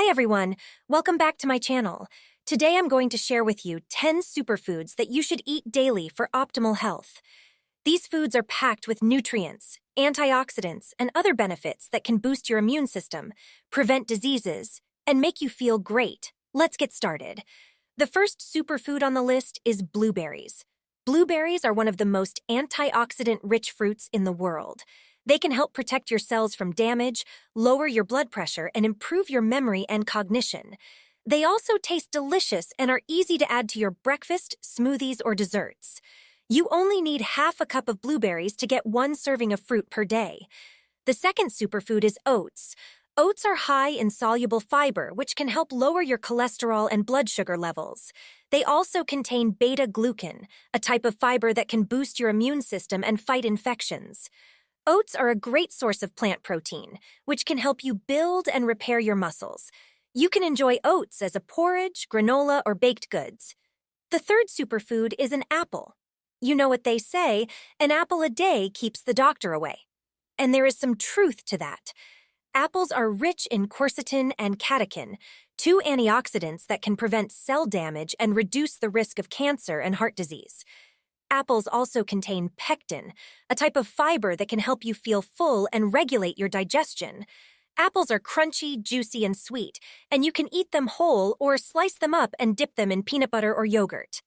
everyone, welcome back to my channel. Today I'm going to share with you 10 superfoods that you should eat daily for optimal health. These foods are packed with nutrients, antioxidants, and other benefits that can boost your immune system, prevent diseases, and make you feel great. Let's get started. The first superfood on the list is blueberries. Blueberries are one of the most antioxidant-rich fruits in the world. They can help protect your cells from damage, lower your blood pressure, and improve your memory and cognition. They also taste delicious and are easy to add to your breakfast, smoothies, or desserts. You only need half a cup of blueberries to get one serving of fruit per day. The second superfood is oats. Oats are high in soluble fiber, which can help lower your cholesterol and blood sugar levels. They also contain beta-glucan, a type of fiber that can boost your immune system and fight infections. Oats are a great source of plant protein, which can help you build and repair your muscles. You can enjoy oats as a porridge, granola, or baked goods. The third superfood is an apple. You know what they say, an apple a day keeps the doctor away. And there is some truth to that. Apples are rich in quercetin and catechin, two antioxidants that can prevent cell damage and reduce the risk of cancer and heart disease. Apples also contain pectin, a type of fiber that can help you feel full and regulate your digestion. Apples are crunchy, juicy, and sweet, and you can eat them whole or slice them up and dip them in peanut butter or yogurt.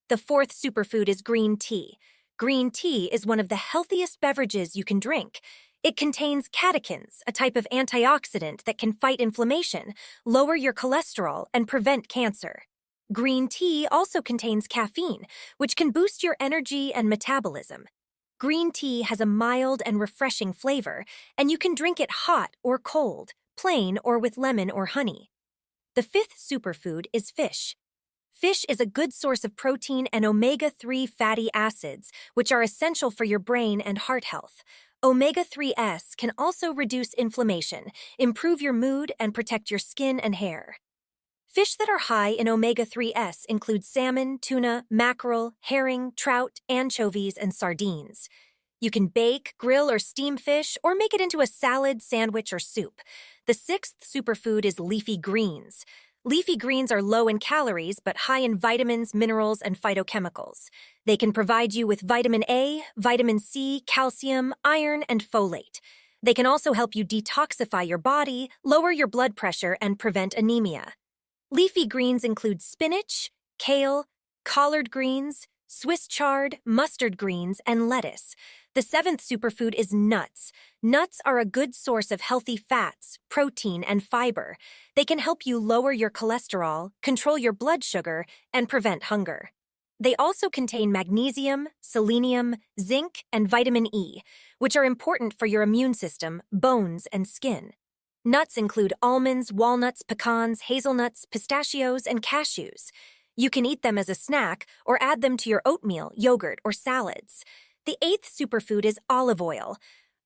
The fourth superfood is green tea. Green tea is one of the healthiest beverages you can drink. It contains catechins, a type of antioxidant that can fight inflammation, lower your cholesterol, and prevent cancer. Green tea also contains caffeine, which can boost your energy and metabolism. Green tea has a mild and refreshing flavor, and you can drink it hot or cold, plain or with lemon or honey. The fifth superfood is fish. Fish is a good source of protein and omega-3 fatty acids, which are essential for your brain and heart health. Omega-3s can also reduce inflammation, improve your mood, and protect your skin and hair. Fish that are high in omega-3s include salmon, tuna, mackerel, herring, trout, anchovies, and sardines. You can bake, grill, or steam fish, or make it into a salad, sandwich, or soup. The sixth superfood is leafy greens. Leafy greens are low in calories, but high in vitamins, minerals, and phytochemicals. They can provide you with vitamin A, vitamin C, calcium, iron, and folate. They can also help you detoxify your body, lower your blood pressure, and prevent anemia. Leafy greens include spinach, kale, collard greens, Swiss chard, mustard greens, and lettuce. The seventh superfood is nuts. Nuts are a good source of healthy fats, protein, and fiber. They can help you lower your cholesterol, control your blood sugar, and prevent hunger. They also contain magnesium, selenium, zinc, and vitamin E, which are important for your immune system, bones, and skin. Nuts include almonds, walnuts, pecans, hazelnuts, pistachios, and cashews. You can eat them as a snack or add them to your oatmeal, yogurt, or salads. The eighth superfood is olive oil.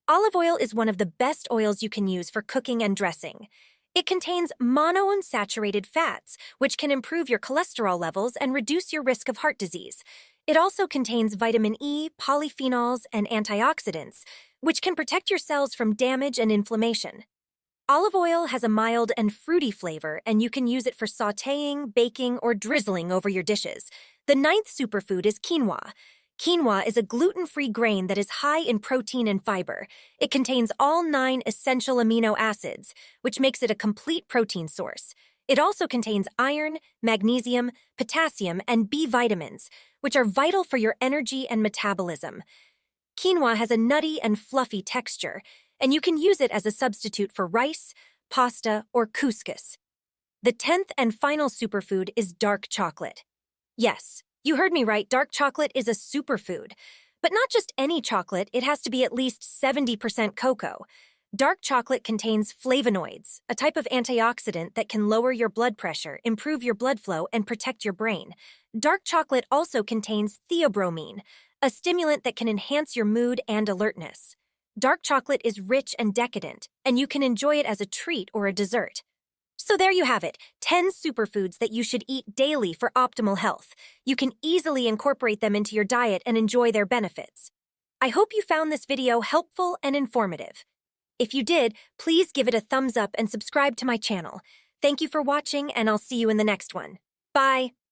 Olive oil is one of the best oils you can use for cooking and dressing. It contains monounsaturated fats, which can improve your cholesterol levels and reduce your risk of heart disease. It also contains vitamin E, polyphenols, and antioxidants, which can protect your cells from damage and inflammation. Olive oil has a mild and fruity flavor, and you can use it for sautéing, baking, or drizzling over your dishes. The ninth superfood is quinoa. Quinoa is a gluten-free grain that is high in protein and fiber. It contains all 9 essential amino acids, which makes it a complete protein source. It also contains iron, magnesium, potassium, and B vitamins, which are vital for your energy and metabolism. Quinoa has a nutty and fluffy texture, and you can use it as a substitute for rice, pasta, or couscous. The 10th and final superfood is dark chocolate. Yes, you heard me right, dark chocolate is a superfood. But not just any chocolate, it has to be at least 70% cocoa. Dark chocolate contains flavonoids, a type of antioxidant that can lower your blood pressure, improve your blood flow, and protect your brain. Dark chocolate also contains theobromine, a stimulant that can enhance your mood and alertness. Dark chocolate is rich and decadent, and you can enjoy it as a treat or a dessert. So there you have it, 10 superfoods that you should eat daily for optimal health. You can easily incorporate them into your diet and enjoy their benefits. I hope you found this video helpful and informative. If you did, please give it a thumbs up and subscribe to my channel. Thank you for watching, and I'll see you in the next one. Bye!